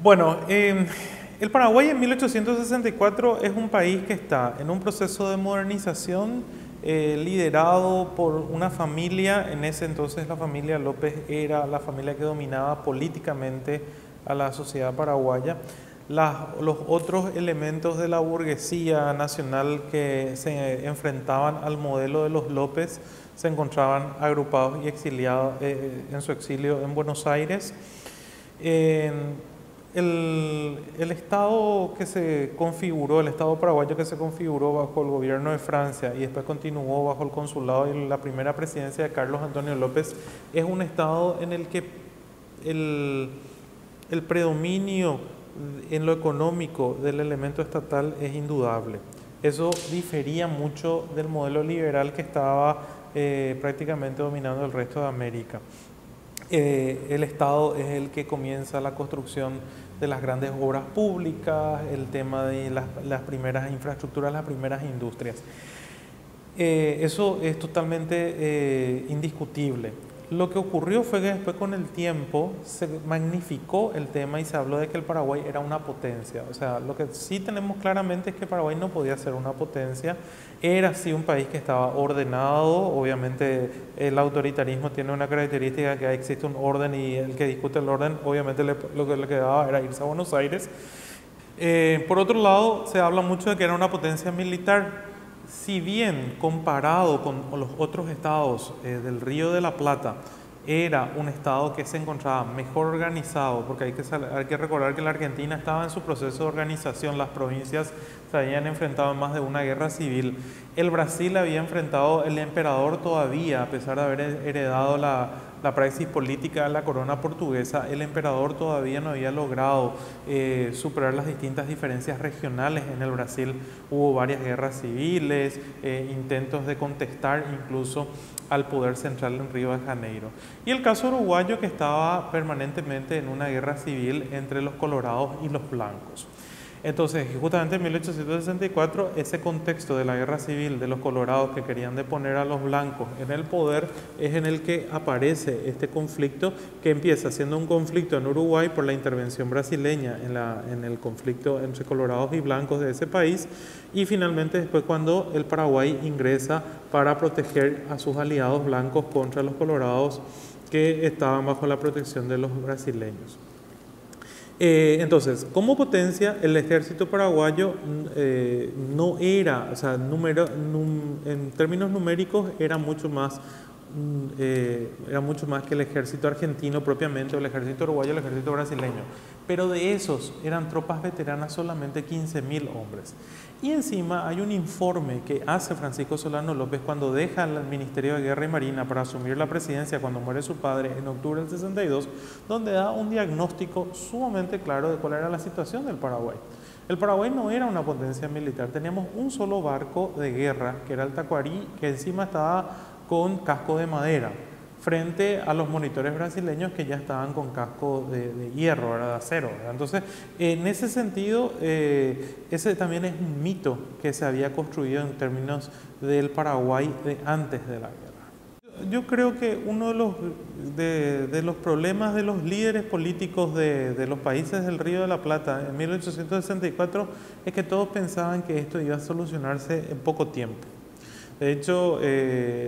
Bueno, el Paraguay en 1864 es un país que está en un proceso de modernización liderado por una familia. En ese entonces la familia López era la familia que dominaba políticamente a la sociedad paraguaya. Los otros elementos de la burguesía nacional que se enfrentaban al modelo de los López se encontraban agrupados y exiliados en su exilio en Buenos Aires. El Estado que se configuró, el Estado paraguayo que se configuró bajo el gobierno de Francia y después continuó bajo el consulado y la primera presidencia de Carlos Antonio López, es un Estado en el que el predominio en lo económico del elemento estatal es indudable. Eso difería mucho del modelo liberal que estaba prácticamente dominando el resto de América. El Estado es el que comienza la construcción de las grandes obras públicas, el tema de las primeras infraestructuras, las primeras industrias. Eso es totalmente indiscutible. Lo que ocurrió fue que después con el tiempo se magnificó el tema y se habló de que el Paraguay era una potencia. O sea, lo que sí tenemos claramente es que Paraguay no podía ser una potencia. Era sí un país que estaba ordenado. Obviamente el autoritarismo tiene una característica que existe un orden y el que discute el orden, obviamente lo que le quedaba era irse a Buenos Aires. Por otro lado, se habla mucho de que era una potencia militar. Si bien comparado con los otros estados del Río de la Plata, era un estado que se encontraba mejor organizado, porque hay que recordar que la Argentina estaba en su proceso de organización, las provincias se habían enfrentado en más de una guerra civil. El Brasil había enfrentado, el emperador todavía, a pesar de haber heredado la praxis política de la corona portuguesa, el emperador todavía no había logrado superar las distintas diferencias regionales en el Brasil. Hubo varias guerras civiles, intentos de contestar incluso al poder central en Río de Janeiro. Y el caso uruguayo, que estaba permanentemente en una guerra civil entre los colorados y los blancos. Entonces, justamente en 1864, ese contexto de la guerra civil de los colorados que querían deponer a los blancos en el poder es en el que aparece este conflicto, que empieza siendo un conflicto en Uruguay por la intervención brasileña en el conflicto entre colorados y blancos de ese país, y finalmente después cuando el Paraguay ingresa para proteger a sus aliados blancos contra los colorados que estaban bajo la protección de los brasileños. Entonces, como potencia, el ejército paraguayo no era, o sea, en términos numéricos era mucho más que el ejército argentino propiamente, o el ejército uruguayo, el ejército brasileño. Pero de esos eran tropas veteranas solamente 15.000 hombres. Y encima hay un informe que hace Francisco Solano López cuando deja el Ministerio de Guerra y Marina para asumir la presidencia cuando muere su padre en octubre del 62, donde da un diagnóstico sumamente claro de cuál era la situación del Paraguay. El Paraguay no era una potencia militar, teníamos un solo barco de guerra, que era el Tacuarí, que encima estaba con casco de madera, frente a los monitores brasileños que ya estaban con casco de hierro, ¿verdad? De acero, ¿verdad? Entonces, en ese sentido, ese también es un mito que se había construido en términos del Paraguay de antes de la guerra. Yo creo que uno de los problemas de los líderes políticos de los países del Río de la Plata en 1864 es que todos pensaban que esto iba a solucionarse en poco tiempo. De hecho,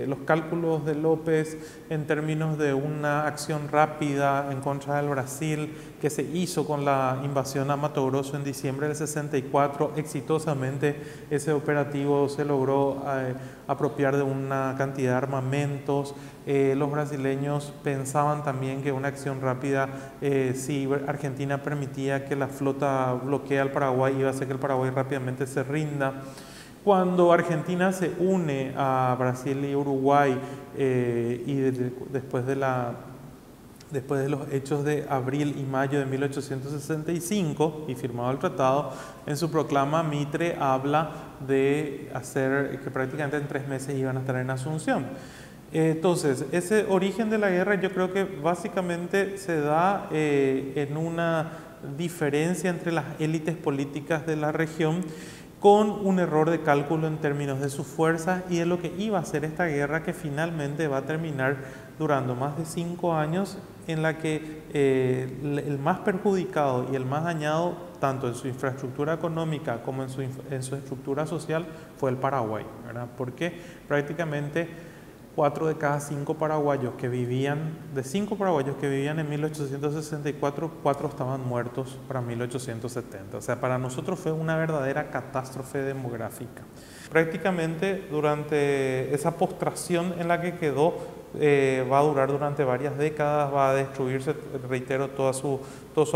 los cálculos de López en términos de una acción rápida en contra del Brasil que se hizo con la invasión a Mato Grosso en diciembre del 64, exitosamente ese operativo se logró apropiar de una cantidad de armamentos. Los brasileños pensaban también que una acción rápida, si Argentina permitía que la flota bloquee al Paraguay, iba a hacer que el Paraguay rápidamente se rinda. Cuando Argentina se une a Brasil y Uruguay después de los hechos de abril y mayo de 1865 y firmado el tratado, en su proclama Mitre habla de hacer que prácticamente en 3 meses iban a estar en Asunción. Entonces, ese origen de la guerra yo creo que básicamente se da en una diferencia entre las élites políticas de la región, con un error de cálculo en términos de sus fuerzas y de lo que iba a ser esta guerra, que finalmente va a terminar durando más de 5 años en la que el más perjudicado y el más dañado, tanto en su infraestructura económica como en su estructura social, fue el Paraguay, ¿verdad? Porque prácticamente 4 de cada 5 paraguayos que vivían, de 5 paraguayos que vivían en 1864, 4 estaban muertos para 1870. O sea, para nosotros fue una verdadera catástrofe demográfica. Prácticamente durante esa postración en la que quedó, va a durar durante varias décadas, va a destruirse, reitero, todo su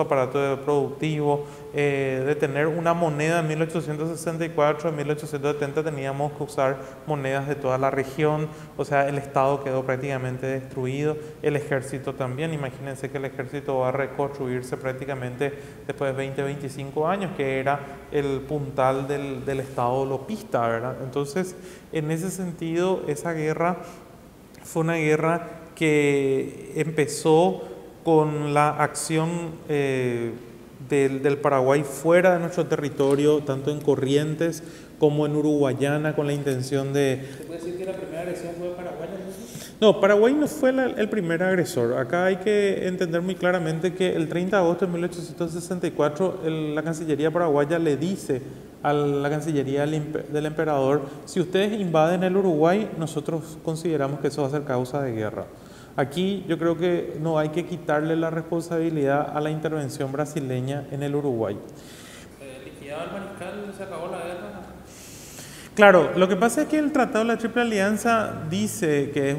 aparato productivo. De tener una moneda en 1864, en 1870 teníamos que usar monedas de toda la región, o sea, el Estado quedó prácticamente destruido, el ejército también. Imagínense que el ejército va a reconstruirse prácticamente después de 20, 25 años, que era el puntal del Estado lopista, ¿verdad? Entonces, en ese sentido, esa guerra fue una guerra que empezó con la acción del Paraguay fuera de nuestro territorio, tanto en Corrientes como en Uruguayana, con la intención de... ¿Se puede decir que la primera agresión fue de Paraguay? No, Paraguay no fue el primer agresor. Acá hay que entender muy claramente que el 30 de agosto de 1864 la Cancillería paraguaya le dice a la Cancillería del emperador: si ustedes invaden el Uruguay, nosotros consideramos que eso va a ser causa de guerra. Aquí yo creo que no hay que quitarle la responsabilidad a la intervención brasileña en el Uruguay. ¿Liquidado el mariscal, se acabó la guerra? Claro, lo que pasa es que el Tratado de la Triple Alianza dice que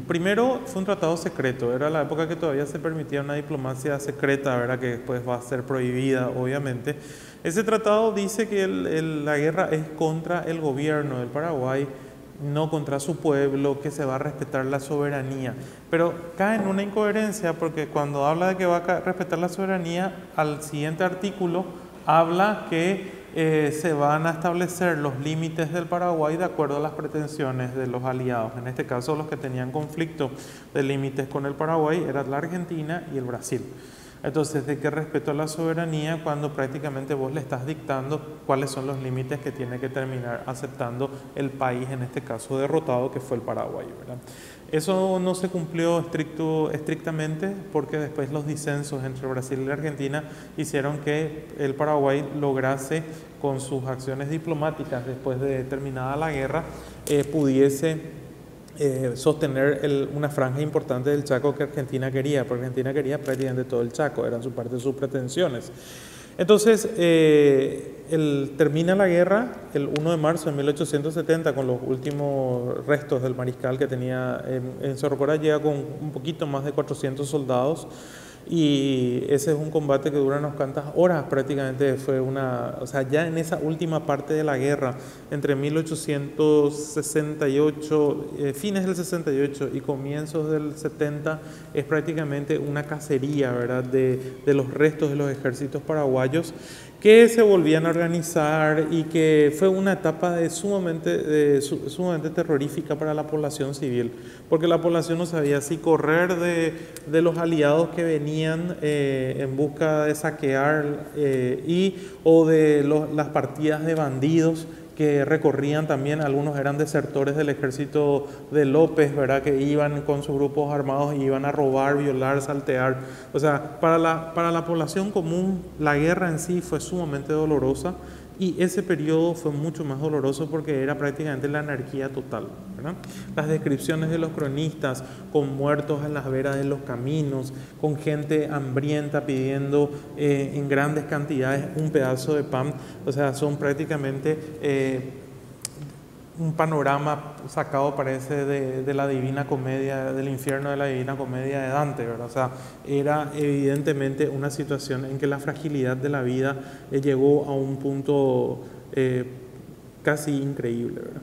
primero fue un tratado secreto, era la época que todavía se permitía una diplomacia secreta, ¿verdad? Que después va a ser prohibida, obviamente. Ese tratado dice que la guerra es contra el gobierno del Paraguay, no contra su pueblo, que se va a respetar la soberanía. Pero cae en una incoherencia, porque cuando habla de que va a respetar la soberanía, al siguiente artículo habla que se van a establecer los límites del Paraguay de acuerdo a las pretensiones de los aliados. En este caso, los que tenían conflicto de límites con el Paraguay eran la Argentina y el Brasil. Entonces, ¿de qué respeto a la soberanía cuando prácticamente vos le estás dictando cuáles son los límites que tiene que terminar aceptando el país, en este caso derrotado, que fue el Paraguay, ¿verdad? Eso no se cumplió estrictamente, porque después los disensos entre Brasil y la Argentina hicieron que el Paraguay lograse, con sus acciones diplomáticas después de terminada la guerra, pudiese sostener una franja importante del Chaco que Argentina quería, porque Argentina quería prácticamente todo el Chaco, eran su parte de sus pretensiones. Entonces, termina la guerra el 1 de marzo de 1870 con los últimos restos del mariscal que tenía en Cerro Corá. Llega con un poquito más de 400 soldados, y ese es un combate que dura unas cuantas horas prácticamente. O sea, ya en esa última parte de la guerra, entre 1868, fines del 68 y comienzos del 70, es prácticamente una cacería, ¿verdad?, de los restos de los ejércitos paraguayos que se volvían a organizar, y que fue una etapa sumamente terrorífica para la población civil, porque la población no sabía si correr de los aliados que venían en busca de saquear, o de las partidas de bandidos que recorrían también. Algunos eran desertores del ejército de López, ¿verdad?, que iban con sus grupos armados y iban a robar, violar, saltear. O sea, para la población común, la guerra en sí fue sumamente dolorosa, y ese periodo fue mucho más doloroso porque era prácticamente la anarquía total, ¿verdad? Las descripciones de los cronistas con muertos en las veras de los caminos, con gente hambrienta pidiendo en grandes cantidades un pedazo de pan, o sea, son prácticamente un panorama sacado, parece, de la Divina Comedia, del infierno de la Divina Comedia de Dante, ¿verdad? O sea, era evidentemente una situación en que la fragilidad de la vida llegó a un punto casi increíble, ¿verdad?